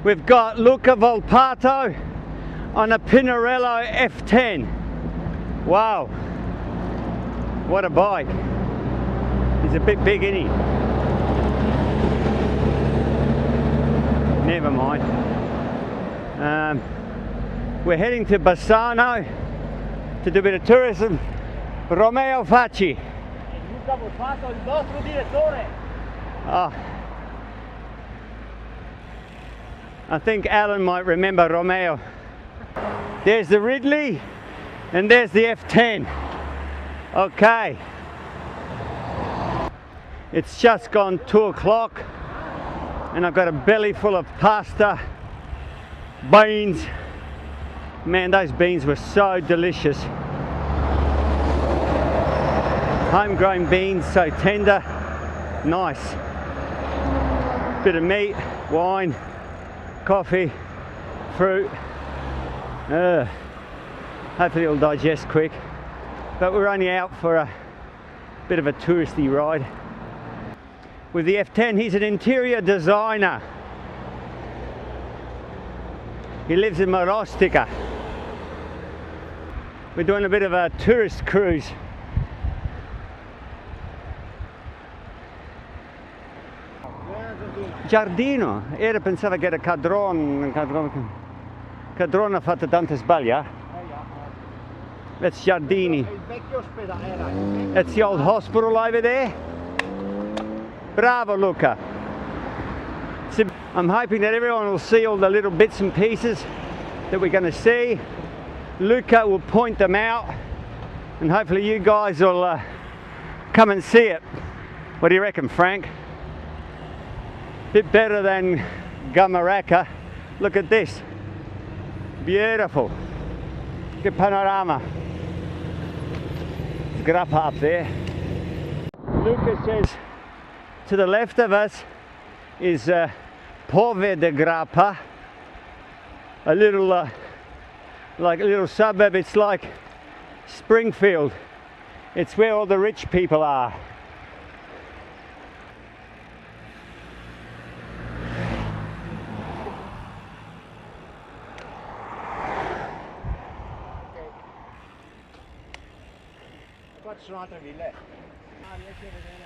We've got Luca Volpato on a Pinarello F10. Wow, what a bike. He's a bit big, isn't he? Never mind. We're heading to Bassano to do a bit of tourism. Romeo Facci. Luca Volpato, il nostro direttore. Oh. I think Alan might remember Romeo. There's the Ridley and there's the F10. Okay. It's just gone 2 o'clock and I've got a belly full of pasta, beans. Man, those beans were so delicious. Homegrown beans, so tender, nice. Bit of meat, wine, coffee, fruit. Hopefully it'll digest quick. But we're only out for a bit of a touristy ride. With the F10, he's an interior designer. He lives in Marostica. We're doing a bit of a tourist cruise. Giardino, era pensava che era Cadron ha fatto tante sbaglie. That's Giardini. That's the old hospital over there. Bravo, Luca. So I'm hoping that everyone will see all the little bits and pieces that we're going to see. Luca will point them out and hopefully you guys will come and see it. What do you reckon, Frank? Bit better than Gamaraka. Look at this. Beautiful. Good panorama. It's Grappa up there. Luca says to the left of us is Pove de Grappa, a little like a little suburb. It's like Springfield. It's where all the rich people are.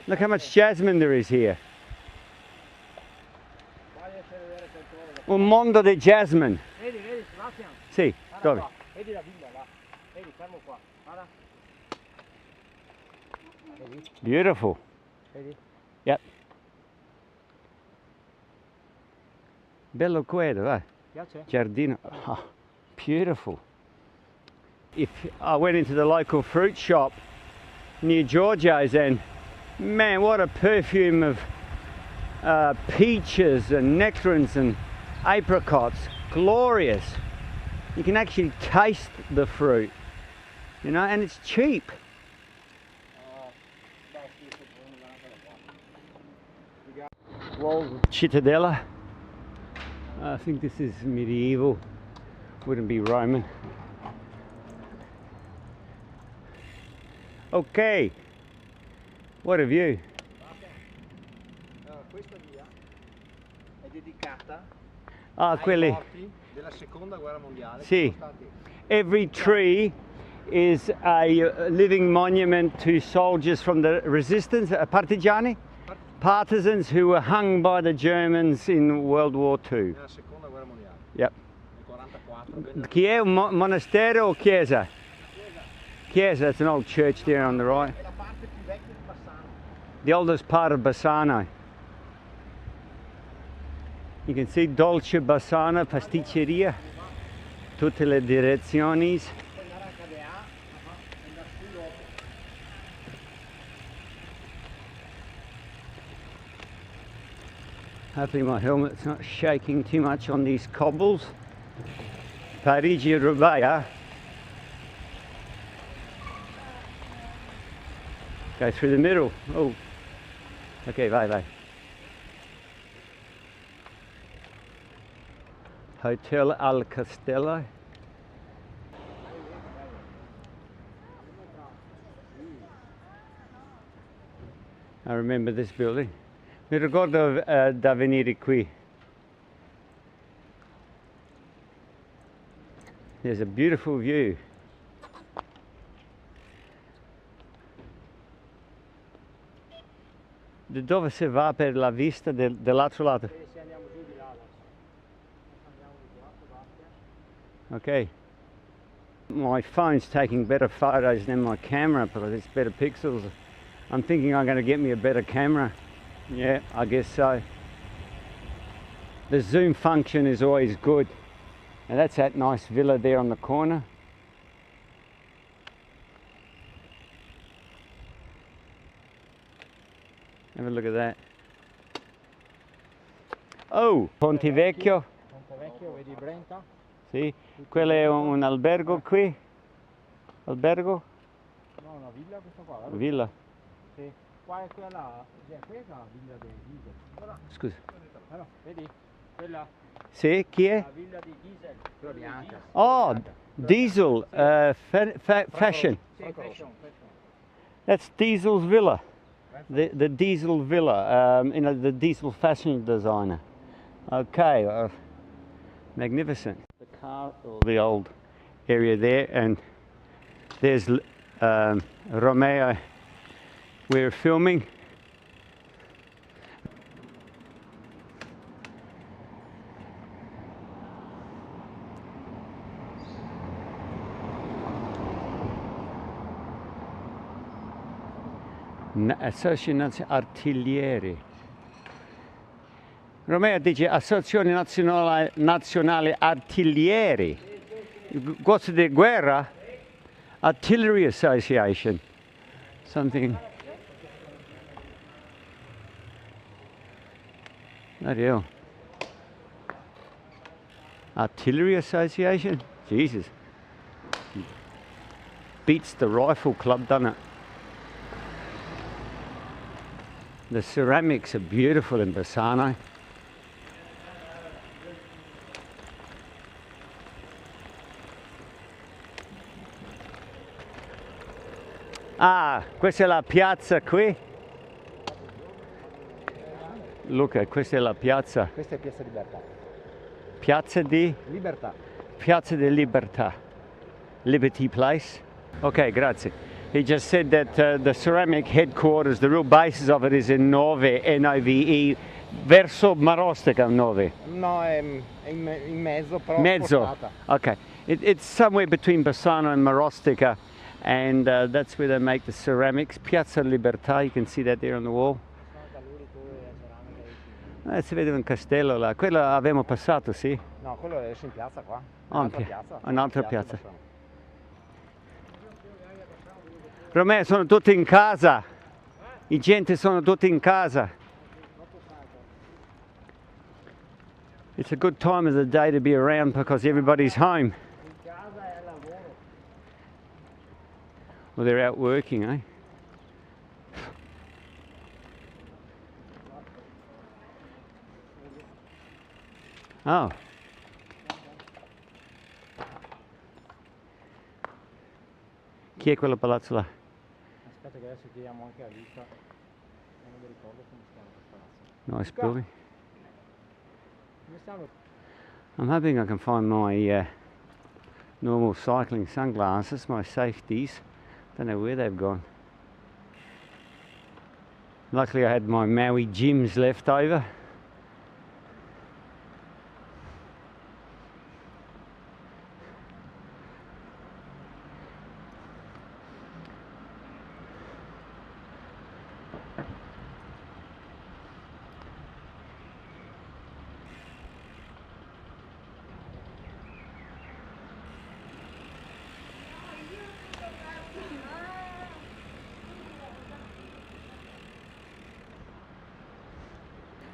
Look how much jasmine there is here. Un mondo di jasmine. Vedi, vedi, là siamo. Sì, dove? Vedi la villa là. Vedi, fermo qua. Guarda. Vedi? Beautiful. Vedi? Yep. Bello quello, eh? Piace? Giardino. Oh, beautiful. If I went into the local fruit shop near Giorgio's and man, what a perfume of peaches and nectarines and apricots. Glorious. You can actually taste the fruit, you know, and it's cheap. Walls of Citadella. I think this is medieval, wouldn't be Roman. Okay, what a view. Questa via è dedicata ai quelli morti della seconda guerra mondiale. Sì. Every tree is a living monument to soldiers from the resistance, partigiani, partisans who were hung by the Germans in World War II. Nella seconda guerra mondiale. Yep. Nel 44. Chi è un monastero o chiesa? Chiesa, that's an old church there on the right. È la parte più vecchia di Bassano. The oldest part of Bassano. You can see Dolce Bassano Pasticceria, tutte le direzioni. Hopefully my helmet's not shaking too much on these cobbles. Parigi Roubaix. Go through the middle. Oh, okay, bye. Hotel al Castello. I remember this building. Mi ricordo da venire qui. There's a beautiful view. Da dove si va per la vista dell'altro lato? Se andiamo giù di là adesso. Andiamo di qua, Okay. My phone's taking better photos than my camera because it's better pixels. I'm thinking I'm going to get me a better camera. Yeah, I guess so. The zoom function is always good. And that's that nice villa there on the corner. Have a look at that. Oh, Ponte Vecchio. Ponte Vecchio, vedi Brenta? Sì, quello è un albergo qui. Albergo? No, una villa questa qua. Vero? Villa. Sì. Qua è quella, questa è la villa dei diesel. Guarda. Scusa. Allora, vedi? Quella, Sì, chi è? la villa di diesel. Quella bianca. Oh, Diesel, fashion. Sì, fashion. That's Diesel's villa. The Diesel villa, you know, the Diesel fashion designer. Okay, magnificent. The car, or the old area there, and there's Romeo. We're filming. Associazione Artiglieri. Romeo dice Associazione Nazionale Artiglieri. What's the guerra? Artillery Association. Something. Bloody hell. Artillery Association? Jesus. Beats the rifle club, doesn't it? The ceramics are beautiful in Bassano. Ah, questa è la piazza qui. Luca, questa è la piazza. Questa è Piazza Libertà. Piazza di? Libertà. Piazza di Libertà. Liberty Place. Okay, grazie. He just said that the ceramic headquarters, the real basis of it is in Nove, N-O-V-E, verso Marostica, Nove. No, è in mezzo, però Mezzo. spostata. Okay. It's somewhere between Bassano and Marostica, and that's where they make the ceramics. Piazza Libertà, you can see that there on the wall. Si vede un castello là. Quello abbiamo passato, sì? No, quello è adesso in piazza qua. Un'altra piazza. Un'altra piazza. Romeo, sono tutti in casa. I gente sono tutti in casa. It's a good time of the day to be around because everybody's home. Well, they're out working, eh? Oh. Chi è quello palazzo là? Aspetta che adesso chiediamo anche a vista. Non mi ricordo come si chiama questo palazzo. Nice building. Come stanno? I'm hoping I can find my normal cycling sunglasses, my safeties. Don't know where they've gone. Luckily I had my Maui gyms left over.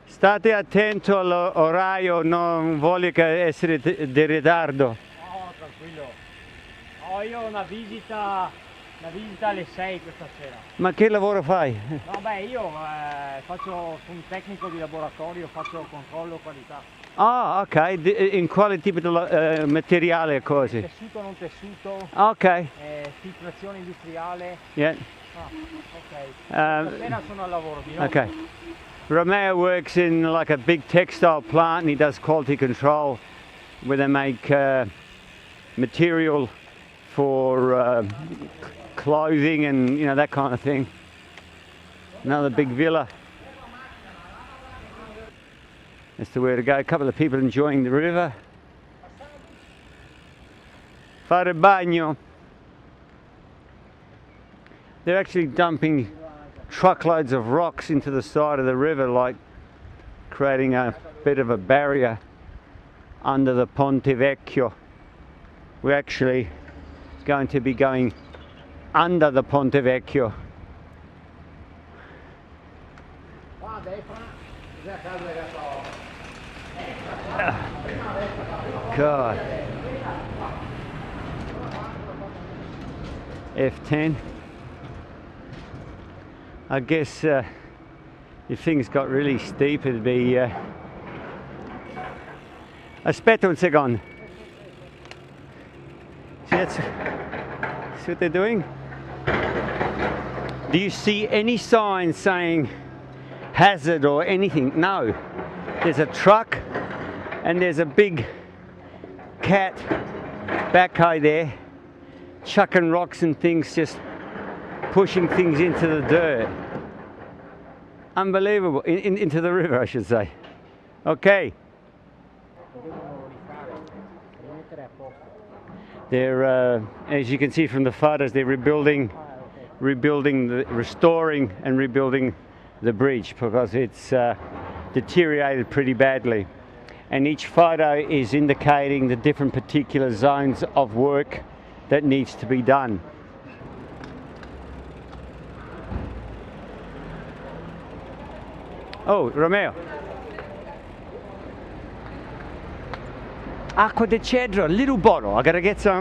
State attento all'orario, non voglio essere di ritardo. No, tranquillo. Ho io una visita alle 6 questa sera. Ma che lavoro fai? No, beh, io sono un tecnico di laboratorio, faccio controllo qualità. Ah, ok. In quale tipo di materiale e cose? Tessuto, non tessuto, Ok. filtrazione industriale. Yeah. Ah, ok. Stasera sono al lavoro di notte. Okay. Romeo works in like a big textile plant and he does quality control where they make material for clothing and, you know, that kind of thing. Another big villa. That's the way to go. A couple of people enjoying the river. Fare bagno. They're actually dumping truckloads of rocks into the side of the river, like creating a bit of a barrier under the Ponte Vecchio. We're actually going to be going under the Ponte Vecchio. God. F10. I guess if things got really steep, it'd be... Aspetta un secondo. See what they're doing? Do you see any signs saying hazard or anything? No. There's a truck and there's a big cat backhoe there, chucking rocks and things, just pushing things into the dirt. Unbelievable. Into the river, I should say. Okay. They're, as you can see from the photos, they're restoring and rebuilding the bridge because it's deteriorated pretty badly. And each photo is indicating the different particular zones of work that needs to be done. Oh, Romeo. Acqua di cedro, little bottle. I gotta get some.